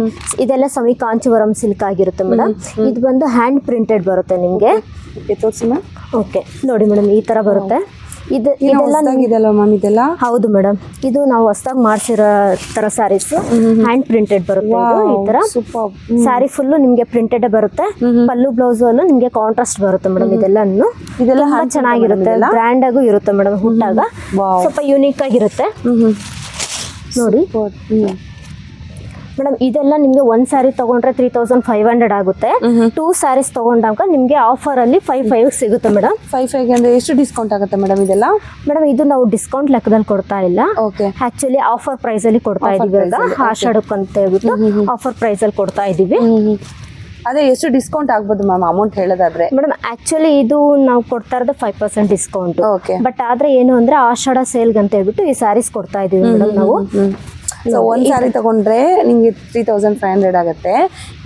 ಇದೆಲ್ಲ ಸಮಿ ಕಾಂಚಿವರಂ ಸಿಲ್ಕ್ ಆಗಿರುತ್ತೆ ಮೇಡಮ್. ಇದು ಬಂದು ಹ್ಯಾಂಡ್ ಪ್ರಿಂಟೆಡ್ ಬರುತ್ತೆ ನಿಮ್ಗೆ. ತೋರಿಸಿ ಮ್ಯಾಮ್. ಓಕೆ ನೋಡಿ ಮೇಡಮ್, ಈ ತರ ಬರುತ್ತೆ. ಇದೆಲ್ಲ ಮ್ಯಾಮ್ ಇದೆಲ್ಲ ಹೌದು ಮೇಡಮ್, ಇದು ನಾವು ಹೊಸದಾಗಿ ಮಾಡಿಸಿರೋ ತರ ಸ್ಯಾರೀಸ್. ಹ್ಯಾಂಡ್ ಪ್ರಿಂಟೆಡ್ ಬರುತ್ತೆ ಈ ತರ. ಸ್ಯಾರಿ ಫುಲ್ ನಿಮ್ಗೆ ಪ್ರಿಂಟೆಡ್ ಬರುತ್ತೆ. ಪಲ್ಲು ಬ್ಲೌಸ್ ಅಲ್ಲೂ ನಿಮ್ಗೆ ಕಾಂಟ್ರಾಸ್ಟ್ ಬರುತ್ತೆ ಮೇಡಮ್. ಇದೆಲ್ಲ ಚೆನ್ನಾಗಿರುತ್ತೆ, ಬ್ರ್ಯಾಂಡ್ ಆಗು ಇರುತ್ತೆ ಮೇಡಮ್. ಹುಟ್ಟಾಗ ಸ್ವಲ್ಪ ಯೂನಿಕ್ ಆಗಿರುತ್ತೆ ನೋಡಿ ಮೇಡಮ್. ಇದೆಲ್ಲ ನಿಮ್ಗೆ 1 ಸ್ಯಾರಿ ತಗೊಂಡ್ರೆ 3500 ಆಗುತ್ತೆ. 2 ಸ್ಯಾರೀಸ್ ತಗೊಂಡಾಗ ನಿಮ್ಗೆ ಆಫರ್ ಅಲ್ಲಿ 55 ಸಿಗುತ್ತೆ ಮೇಡಮ್. 55 ಅಂದ್ರೆ ಎಷ್ಟು ಡಿಸ್ಕೌಂಟ್ ಆಗುತ್ತೆ ಮೇಡಮ್ ಇದೆಲ್ಲ? ಮೇಡಮ್ ಇದು ನಾವು ಡಿಸ್ಕೌಂಟ್ ಲೆಕ್ಕದಲ್ಲಿ ಕೊಡ್ತಾ ಇಲ್ಲ, ಆಕ್ಚುಲಿ ಆಫರ್ ಪ್ರೈಸ್ ಅಲ್ಲಿ ಕೊಡ್ತಾ ಇದೀವಿ. ಆಷಾಢಕ್ಕೆ ಅಂತ ಹೇಳ್ಬಿಟ್ಟು ಆಫರ್ ಪ್ರೈಸ್ ಅಲ್ಲಿ ಕೊಡ್ತಾ ಇದೀವಿ. ಅದೇ ಎಷ್ಟು ಡಿಸ್ಕೌಂಟ್ ಆಗ್ಬೋದು ಮ್ಯಾಮ್ ಅಮೌಂಟ್ ಹೇಳೋದಾದ್ರೆ? ಮೇಡಮ್ ಆಕ್ಚುಲಿ ಇದು ನಾವು ಕೊಡ್ತಾ ಇರೋದು 5% ಡಿಸ್ಕೌಂಟ್. ಬಟ್ ಆದ್ರೆ ಏನು ಅಂದ್ರೆ ಆಷಾಢ ಸೇಲ್ಗೆ ಅಂತ ಹೇಳ್ಬಿಟ್ಟು ಈ ಸ್ಯಾರೀಸ್ ಕೊಡ್ತಾ ಇದೀವಿ ಮೇಡಮ್ ನಾವು. ಸೊ 1 ಸ್ಯಾರಿ ತಗೊಂಡ್ರೆ ನಿಮ್ಗೆ 3500 ಆಗುತ್ತೆ.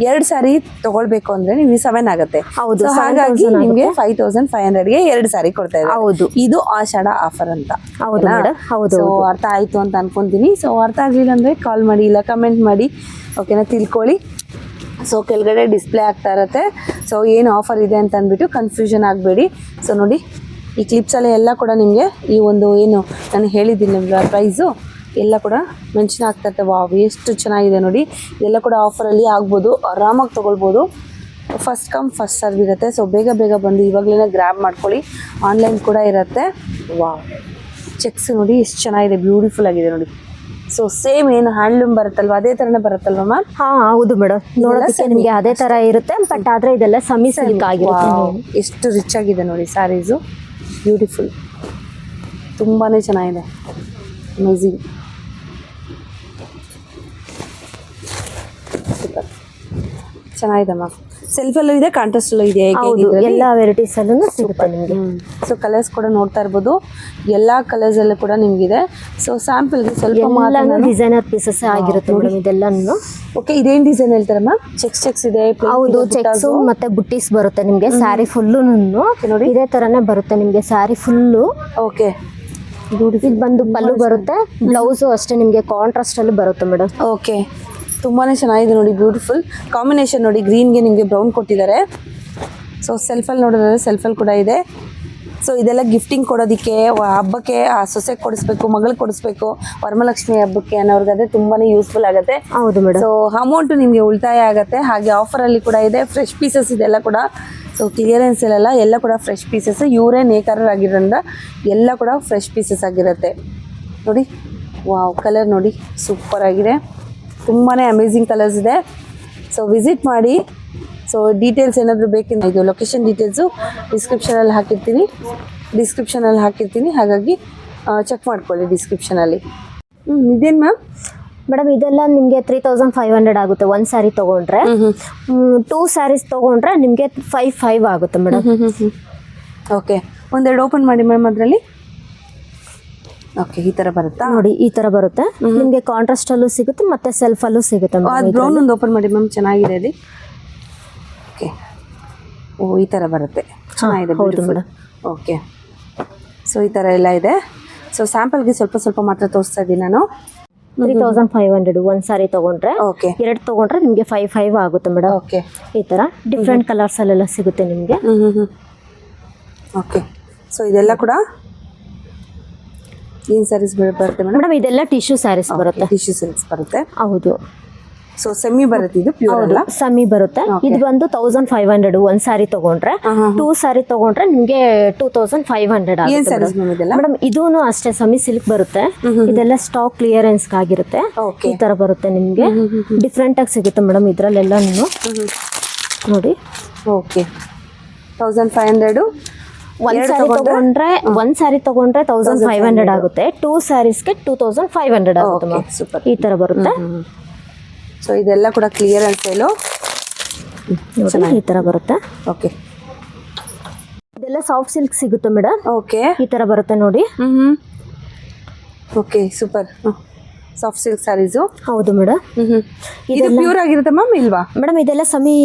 2 ಸ್ಯಾರಿ ತಗೊಳ್ಬೇಕು ಅಂದ್ರೆ ನಿಮ್ಗೆ 7 ಆಗುತ್ತೆ. ಹೌದು, ಹಾಗಾಗಿ ನಿಮ್ಗೆ 5500ಗೆ 2 ಸ್ಯಾರಿ ಕೊಡ್ತಾ ಇದ್ದಾರೆ. ಹೌದು, ಇದು ಆಷಾಢ ಆಫರ್ ಅಂತ. ಹೌದು ಮೇಡಮ್, ಹೌದು. ಸೊ ಅರ್ಥ ಆಯ್ತು ಅಂತ ಅನ್ಕೊಂತೀನಿ. ಸೊ ಅರ್ಥ ಆಗ್ಲಿಲ್ಲ ಅಂದ್ರೆ ಕಾಲ್ ಮಾಡಿ, ಇಲ್ಲ ಕಮೆಂಟ್ ಮಾಡಿ, ಓಕೆನಾ, ತಿಳ್ಕೊಳ್ಳಿ. ಸೊ ಕೆಳಗಡೆ ಡಿಸ್ಪ್ಲೇ ಆಗ್ತಾ ಇರುತ್ತೆ. ಸೊ ಏನು ಆಫರ್ ಇದೆ ಅಂತ ಅಂದ್ಬಿಟ್ಟು ಕನ್ಫ್ಯೂಷನ್ ಆಗಬೇಡಿ. ಸೊ ನೋಡಿ, ಈ ಕ್ಲಿಪ್ಸಲ್ಲಿ ಎಲ್ಲ ಕೂಡ ನಿಮಗೆ ಈ ಒಂದು ಏನು ನಾನು ಹೇಳಿದ್ದೀನಿ ಪ್ರೈಸು ಎಲ್ಲ ಕೂಡ ಮೆನ್ಷನ್ ಆಗ್ತಾ ಇರ್ತವೆ. ವಾವ್, ಎಷ್ಟು ಚೆನ್ನಾಗಿದೆ ನೋಡಿ. ಇದೆಲ್ಲ ಕೂಡ ಆಫರಲ್ಲಿ ಆಗ್ಬೋದು, ಆರಾಮಾಗಿ ತೊಗೊಳ್ಬೋದು. ಫಸ್ಟ್ ಕಮ್ ಫಸ್ಟ್ ಸರ್ವ್ ಇರುತ್ತೆ. ಸೊ ಬೇಗ ಬಂದು ಇವಾಗಲೇ ಗ್ರ್ಯಾಬ್ ಮಾಡ್ಕೊಳ್ಳಿ. ಆನ್ಲೈನ್ ಕೂಡ ಇರುತ್ತೆ. ವಾವ್, ಚೆಕ್ಸ್ ನೋಡಿ ಎಷ್ಟು ಚೆನ್ನಾಗಿದೆ, ಬ್ಯೂಟಿಫುಲ್ ಆಗಿದೆ ನೋಡಿ. ಸೊ ಸೇಮ್ ಏನು ಹ್ಯಾಂಡ್ಲೂಮ್ ಬರುತ್ತಲ್ವ ಅದೇ ಥರನೇ ಬರುತ್ತಲ್ವ ಮ್ಯಾಮ್? ಹೌದು ಮೇಡಮ್, ನೋಡೋದಕ್ಕೆ ನಿಮಗೆ ಅದೇ ಥರ ಇರುತ್ತೆ. ಬಟ್ ಆದರೆ ಇದೆಲ್ಲ ಸಮಿ ಸಿಲ್ಕ್ ಆಗಿರುತ್ತೆ. ಎಷ್ಟು ರಿಚ್ ಆಗಿದೆ ನೋಡಿ ಸ್ಯಾರೀಸು, ಬ್ಯೂಟಿಫುಲ್, ತುಂಬಾ ಚೆನ್ನಾಗಿದೆ, ಅಮೇಝಿಂಗ್. ಚೆನ್ನಾಗಿದೆ ಮ್ಯಾಮ್. ಸೆಲ್ಫಲ್ಲೂ ಇದೆ, ಕಾಂಟ್ರಾಸ್ಟಲ್ಲೂ ಇದೆ. ಎಲ್ಲ ವೆರೈಟೀಸ್ ಅಲ್ಲೂ ಸಿಗುತ್ತೆ ನಿಮಗೆ. ಸೊ ಕಲರ್ಸ್ ಕೂಡ ನೋಡ್ತಾ ಇರ್ಬೋದು, ಎಲ್ಲ ಕಲರ್ಸ್ ಅಲ್ಲೂ ಕೂಡ ನಿಮಗಿದೆ. ಸೊ ಸ್ಯಾಂಪಲ್ಗೆ ಸ್ವಲ್ಪ ಡಿಸೈನರ್ ಪೀಸಸ್ ಆಗಿರುತ್ತೆ ಮೇಡಮ್ ಇದೆಲ್ಲನೂ. ಓಕೆ, ಇದೇನು ಡಿಸೈನ್ ಹೇಳ್ತಾರೆ ಮ್ಯಾಮ್? ಚೆಕ್ಸ್ ಇದೆ. ಹೌದು, ಚೆಕ್ಸ್ ಮತ್ತೆ ಬುಟ್ಟೀಸ್ ಬರುತ್ತೆ ನಿಮಗೆ. ಸ್ಯಾರಿ ಫುಲ್ಲು ನೋಡಿ ಇದೇ ತರನೇ ಬರುತ್ತೆ ನಿಮಗೆ ಸ್ಯಾರಿ ಫುಲ್ಲು. ಓಕೆ, ಇದು ಬಂದು ಪಲ್ಲು ಬರುತ್ತೆ, ಬ್ಲೌಸು ಅಷ್ಟೇ ನಿಮಗೆ ಕಾಂಟ್ರಾಸ್ಟ್ ಅಲ್ಲಿ ಬರುತ್ತೆ ಮೇಡಮ್. ಓಕೆ, ತುಂಬಾ ಚೆನ್ನಾಗಿದೆ ನೋಡಿ, ಬ್ಯೂಟಿಫುಲ್ ಕಾಂಬಿನೇಷನ್ ನೋಡಿ. ಗ್ರೀನ್ಗೆ ನಿಮಗೆ ಬ್ರೌನ್ ಕೊಟ್ಟಿದ್ದಾರೆ. ಸೊ ಸೆಲ್ಫಲ್ಲಿ ನೋಡೋದಾದ್ರೆ ಸೆಲ್ಫಲ್ಲಿ ಕೂಡ ಇದೆ. ಸೊ ಇದೆಲ್ಲ ಗಿಫ್ಟಿಂಗ್ ಕೊಡೋದಕ್ಕೆ, ಹಬ್ಬಕ್ಕೆ ಸೊಸೆಗೆ ಕೊಡಿಸ್ಬೇಕು, ಮಗಳಿಗೆ ಕೊಡಿಸ್ಬೇಕು, ವರಮಲಕ್ಷ್ಮಿ ಹಬ್ಬಕ್ಕೆ ಅನ್ನೋರ್ಗಾದ್ರೆ ತುಂಬಾ ಯೂಸ್ಫುಲ್ ಆಗುತ್ತೆ. ಹೌದು ಮೇಡಮ್. ಸೊ ಅಮೌಂಟು ನಿಮಗೆ ಉಳಿತಾಯ ಆಗುತ್ತೆ. ಹಾಗೆ ಆಫರಲ್ಲಿ ಕೂಡ ಇದೆ. ಫ್ರೆಶ್ ಪೀಸಸ್ ಇದೆಲ್ಲ ಕೂಡ. ಸೊ ಕ್ಲಿಯರೆನ್ಸ್ ಎಲ್ಲ ಕೂಡ ಫ್ರೆಶ್ ಪೀಸಸ್. ಇವರೇ ನೇಕಾರರಾಗಿರೋದ್ರಿಂದ ಎಲ್ಲ ಕೂಡ ಫ್ರೆಶ್ ಪೀಸಸ್ ಆಗಿರುತ್ತೆ ನೋಡಿ. ವಾವ್, ಕಲರ್ ನೋಡಿ ಸೂಪರ್ ಆಗಿದೆ, ತುಂಬಾ ಅಮೇಝಿಂಗ್ ಕಲರ್ಸ್ ಇದೆ. ಸೊ ವಿಸಿಟ್ ಮಾಡಿ. ಸೊ ಡೀಟೇಲ್ಸ್ ಏನಾದರೂ ಬೇಕಿಲ್ಲ, ಇದು ಲೊಕೇಶನ್ ಡೀಟೇಲ್ಸು ಡಿಸ್ಕ್ರಿಪ್ಷನಲ್ಲಿ ಹಾಕಿರ್ತೀನಿ. ಹಾಗಾಗಿ ಚೆಕ್ ಮಾಡ್ಕೊಳ್ಳಿ ಡಿಸ್ಕ್ರಿಪ್ಷನಲ್ಲಿ. ಇದೇನು ಮ್ಯಾಮ್? ಮೇಡಮ್ ಇದೆಲ್ಲ ನಿಮಗೆ 3500 ಆಗುತ್ತೆ ಒಂದು ಸ್ಯಾರಿ ತೊಗೊಂಡ್ರೆ. 2 ಸ್ಯಾರೀಸ್ ತೊಗೊಂಡ್ರೆ ನಿಮಗೆ 5,500 ಆಗುತ್ತೆ ಮೇಡಮ್. ಓಕೆ, ಒಂದೆರಡು ಓಪನ್ ಮಾಡಿ ಮ್ಯಾಮ್ ಅದರಲ್ಲಿ. ಓಕೆ, ಈ ಥರ ಬರುತ್ತಾ ನೋಡಿ, ಈ ಥರ ಬರುತ್ತೆ ನಿಮಗೆ. ಕಾಂಟ್ರಾಸ್ಟ್ ಅಲ್ಲೂ ಸಿಗುತ್ತೆ ಮತ್ತೆ ಸೆಲ್ಫ್ ಅಲ್ಲೂ ಸಿಗುತ್ತೆ ಅದು ಮೇಡಮ್. ಬ್ರೌನ್ ಒಂದು ಓಪನ್ ಮಾಡಿ ಮ್ಯಾಮ್, ಚೆನ್ನಾಗಿದೆ ಅದು. ಓಕೆ, ಓ ಈ ಥರ ಬರುತ್ತೆ, ಚೆನ್ನಾಗಿದೆ. ಹೌದು ಮೇಡಮ್. ಓಕೆ, ಸೊ ಈ ಥರ ಎಲ್ಲ ಇದೆ. ಸೊ ಸ್ಯಾಂಪಲ್ಗೆ ಸ್ವಲ್ಪ ಮಾತ್ರ ತೋರಿಸ್ತಾ ಇದ್ದೀನಿ ನಾನು. 3500 ಒಂದು ಸಾರಿ ತೊಗೊಂಡ್ರೆ. ಓಕೆ, 2 ತೊಗೊಂಡ್ರೆ ನಿಮಗೆ 5,500 ಆಗುತ್ತೆ ಮೇಡಮ್. ಓಕೆ, ಈ ಥರ ಡಿಫ್ರೆಂಟ್ ಕಲರ್ಸಲ್ಲೆಲ್ಲ ಸಿಗುತ್ತೆ ನಿಮಗೆ. ಓಕೆ, ಸೊ ಇದೆಲ್ಲ ಕೂಡ ಏನು ಸ್ಯಾರೀಸ್ ಬರುತ್ತೆ ಮೇಡಮ್? ಮೇಡಮ್ ಇದೆಲ್ಲ ಟಿಶ್ಯೂ ಸ್ಯಾರೀಸ್ ಬರುತ್ತೆ. ಟಿಶ್ಯೂ ಸಿಲ್ಕ್ಸ್ ಬರುತ್ತೆ. ಹೌದು. ಸೊ ಸೆಮಿ ಬರುತ್ತೆ, ಇದು ಪ್ಯೂರ್ ಅಲ್ಲ? ಸಮಿ ಬರುತ್ತೆ. ಇದು ಬಂದು 1500 ಒಂದು ಸಾರಿ ತಗೊಂಡ್ರೆ. 2 ಸಾರಿ ತಗೊಂಡ್ರೆ ನಿಮಗೆ 2500 ಏನು ಆಗುತ್ತೆ ಸ್ಯಾರೀಸ್ ಮ್ಯಾಮ್ ಇದೆಲ್ಲ? ಮೇಡಮ್ ಇದೂನು ಅಷ್ಟೇ ಸೆಮಿ ಸಿಲ್ಕ್ ಬರುತ್ತೆ. ಇದೆಲ್ಲ ಸ್ಟಾಕ್ ಕ್ಲಿಯರೆನ್ಸ್ ಆಗಿರುತ್ತೆ. ಓಕೆ, ಈ ತರ ಬರುತ್ತೆ ನಿಮಗೆ. ಡಿಫ್ರೆಂಟ್ ಆಗಿ ಸಿಗುತ್ತೆ ಮೇಡಮ್ ಇದ್ರಲ್ಲೆಲ್ಲ ನೋಡಿ. ಓಕೆ, 1500 ಒಂದ್ ಸಾರಿ ತಗೊಂಡ್ರೆ 1500 ಆಗುತ್ತೆ. 2 ಸ್ಯಾರೀಸ್ಗೆ 2500 ಆಗುತ್ತೆ ಮ್ಯಾಮ್. ಸೂಪರ್, ಈ ತರ ಬರುತ್ತೆ. ಸೊ ಇದೆಲ್ಲ ಕೂಡ ಕ್ಲಿಯರೆನ್ಸ್ ಸೇಲು. ಈ ತರ ಬರುತ್ತೆ. ಓಕೆ, ಇದೆಲ್ಲ ಸಾಫ್ಟ್ ಸಿಲ್ಕ್ ಸಿಗುತ್ತೆ ಮೇಡಮ್. ಓಕೆ, ಈ ತರ ಬರುತ್ತೆ ನೋಡಿ. Okay, super. Soft silk sarees. ಹೌದು ಮೇಡಮ್. ಇದು ಪ್ಯೂರ್ ಆಗಿರುತ್ತೆ ಮ್ಯಾಮ್ ಇಲ್ವಾ? ಮೇಡಮ್ ಇದೆಲ್ಲ ಸೆಮಿ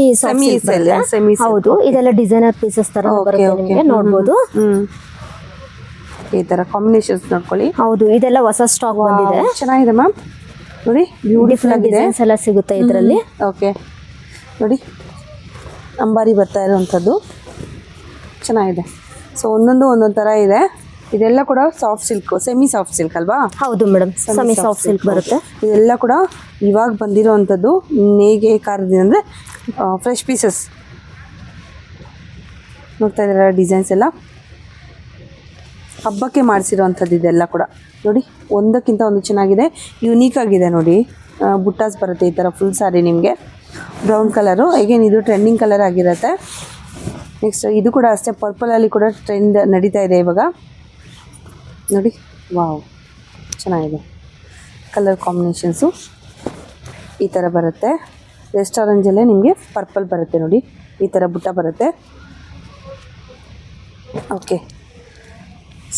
ಹೌದು. ಇದೆಲ್ಲ ಡಿಸೈನರ್ ಪೀಸಸ್ ತರ ಬರುತ್ತೆ ನಿಮಗೆ, ನೋಡ್ಬೋದು. ಈ ತರ ಕಾಂಬಿನೇಷನ್ಸ್ ನೋಡ್ಕೊಳ್ಳಿ. ಹೌದು, ಇದೆಲ್ಲ ಹೊಸ ಸ್ಟಾಕ್ ಬಂದಿದೆ. ಚೆನ್ನಾಗಿದೆ ಮ್ಯಾಮ್ ನೋಡಿ, ಬ್ಯೂಟಿಫುಲ್ ಆಗಿದೆ. ಡಿಸೈನ್ಸ್ ಎಲ್ಲ ಸಿಗುತ್ತೆ ಇದರಲ್ಲಿ. ಓಕೆ, ನೋಡಿ ಅಂಬಾರಿ ಬರ್ತಾ ಇರುವಂಥದ್ದು ಚೆನ್ನಾಗಿದೆ. ಸೊ ಒಂದೊಂದು ಥರ ಇದೆ. ಇದೆಲ್ಲ ಕೂಡ soft silk, semi soft silk ಅಲ್ವಾ? ಹೌದು ಮೇಡಮ್, ಸೆಮಿ ಸಾಫ್ಟ್ ಸಿಲ್ಕ್ ಬರುತ್ತೆ. ಇದೆಲ್ಲ ಕೂಡ ಇವಾಗ ಬಂದಿರೋವಂಥದ್ದು, ನೇಯ್ಗೆ ಕಾರದಿಂದ, ಅಂದರೆ ಫ್ರೆಶ್ ಪೀಸಸ್. ನೋಡ್ತಾ ಇದ್ದೀರಾ ಡಿಸೈನ್ಸ್ ಎಲ್ಲ ಹಬ್ಬಕ್ಕೆ ಮಾಡಿಸಿರೋವಂಥದ್ದು. ಇದೆಲ್ಲ ಕೂಡ ನೋಡಿ, ಒಂದಕ್ಕಿಂತ ಒಂದು ಚೆನ್ನಾಗಿದೆ, ಯುನೀಕ್ ಆಗಿದೆ ನೋಡಿ. ಬುಟ್ಟಾಸ್ ಬರುತ್ತೆ ಈ ಥರ ಫುಲ್ ಸಾರಿ ನಿಮಗೆ. ಬ್ರೌನ್ ಕಲರು, ಅಗೇನ್ ಇದು ಟ್ರೆಂಡಿಂಗ್ ಕಲರ್ ಆಗಿರುತ್ತೆ. ನೆಕ್ಸ್ಟ್ ಇದು ಕೂಡ ಅಷ್ಟೇ, ಪರ್ಪಲಲ್ಲಿ ಕೂಡ ಟ್ರೆಂಡ್ ನಡೀತಾ ಇದೆ ಇವಾಗ ನೋಡಿ. ವಾವ್, ಚೆನ್ನಾಗಿದೆ ಕಲರ್ ಕಾಂಬಿನೇಷನ್ಸು. ಈ ಥರ ಬರುತ್ತೆ. ರೆಸ್ಟೋರೆಂಟಲ್ಲೇ ನಿಮಗೆ ಪರ್ಪಲ್ ಬರುತ್ತೆ ನೋಡಿ, ಈ ಥರ ಬುಟ್ಟ ಬರುತ್ತೆ. ಓಕೆ,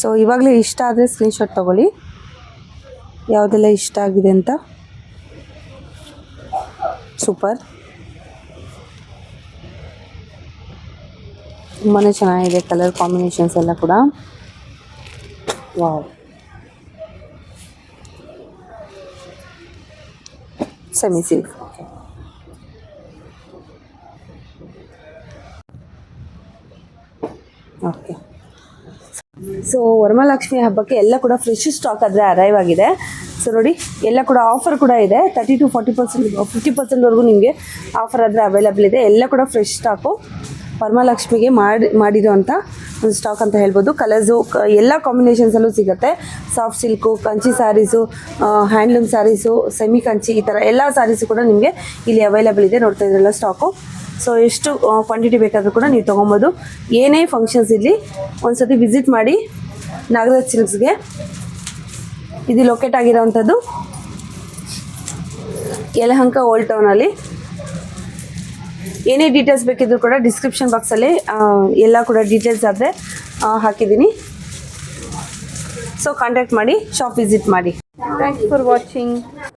ಸೊ ಇವಾಗಲೇ ಇಷ್ಟ ಆದರೆ ಸ್ಕ್ರೀನ್ಶಾಟ್ ತೊಗೊಳ್ಳಿ, ಯಾವುದೆಲ್ಲ ಇಷ್ಟ ಆಗಿದೆ ಅಂತ. ಸೂಪರ್, ತುಂಬಾ ಚೆನ್ನಾಗಿದೆ ಕಲರ್ ಕಾಂಬಿನೇಷನ್ಸ್ ಎಲ್ಲ ಕೂಡ. Wow, semi silk. Okay, so Varamahalakshmi ಹಬ್ಬಕ್ಕೆ ಎಲ್ಲ ಕೂಡ ಫ್ರೆಶ್ ಸ್ಟಾಕ್ ಆದರೆ ಅರೈವ್ ಆಗಿದೆ. ಸೊ ನೋಡಿ, ಎಲ್ಲ ಕೂಡ ಆಫರ್ ಕೂಡ ಇದೆ. 30 to 40%, 50%ವರೆಗೂ ನಿಮಗೆ ಆಫರ್ ಆದರೆ ಅವೈಲಬಲ್ ಇದೆ. ಎಲ್ಲ ಕೂಡ ಫ್ರೆಶ್ ಸ್ಟಾಕು, ವರಮಹಾಲಕ್ಷ್ಮಿಗೆ ಮಾಡಿರೋಂಥ ಒಂದು ಸ್ಟಾಕ್ ಅಂತ ಹೇಳ್ಬೋದು. ಕಲರ್ಸು ಎಲ್ಲ ಕಾಂಬಿನೇಷನ್ಸಲ್ಲೂ ಸಿಗುತ್ತೆ. Soft silk, Kanchi sarees, handloom sarees, semi Kanchi, ಈ ಥರ ಎಲ್ಲ ಸ್ಯಾರೀಸು ಕೂಡ ನಿಮಗೆ ಇಲ್ಲಿ ಅವೈಲಬಲ್ ಇದೆ. ನೋಡ್ತಾ ಇದ್ರಲ್ಲ ಸ್ಟಾಕು. ಸೊ ಎಷ್ಟು ಕ್ವಾಂಟಿಟಿ ಬೇಕಾದರೂ ಕೂಡ ನೀವು ತೊಗೊಬೋದು. ಏನೇ ಫಂಕ್ಷನ್ಸ್ ಇರಲಿ ಒಂದ್ಸತಿ ವಿಸಿಟ್ ಮಾಡಿ ನಾಗರಾಜ್ ಸಿಲ್ಕ್ಸ್ಗೆ. ಇದು ಲೊಕೇಟ್ ಆಗಿರೋವಂಥದ್ದು ಯಲಹಂಕ ಓಲ್ಡ್ ಟೌನಲ್ಲಿ. ಏನೇ ಡೀಟೇಲ್ಸ್ ಬೇಕಿದ್ರು ಕೂಡ ಡಿಸ್ಕ್ರಿಪ್ಷನ್ ಬಾಕ್ಸಲ್ಲಿ ಎಲ್ಲ ಕೂಡ ಡೀಟೇಲ್ಸ್ ಆದರೆ ಹಾಕಿದ್ದೀನಿ. ಸೊ ಕಾಂಟ್ಯಾಕ್ಟ್ ಮಾಡಿ, ಶಾಪ್ ವಿಸಿಟ್ ಮಾಡಿ. Thanks for watching.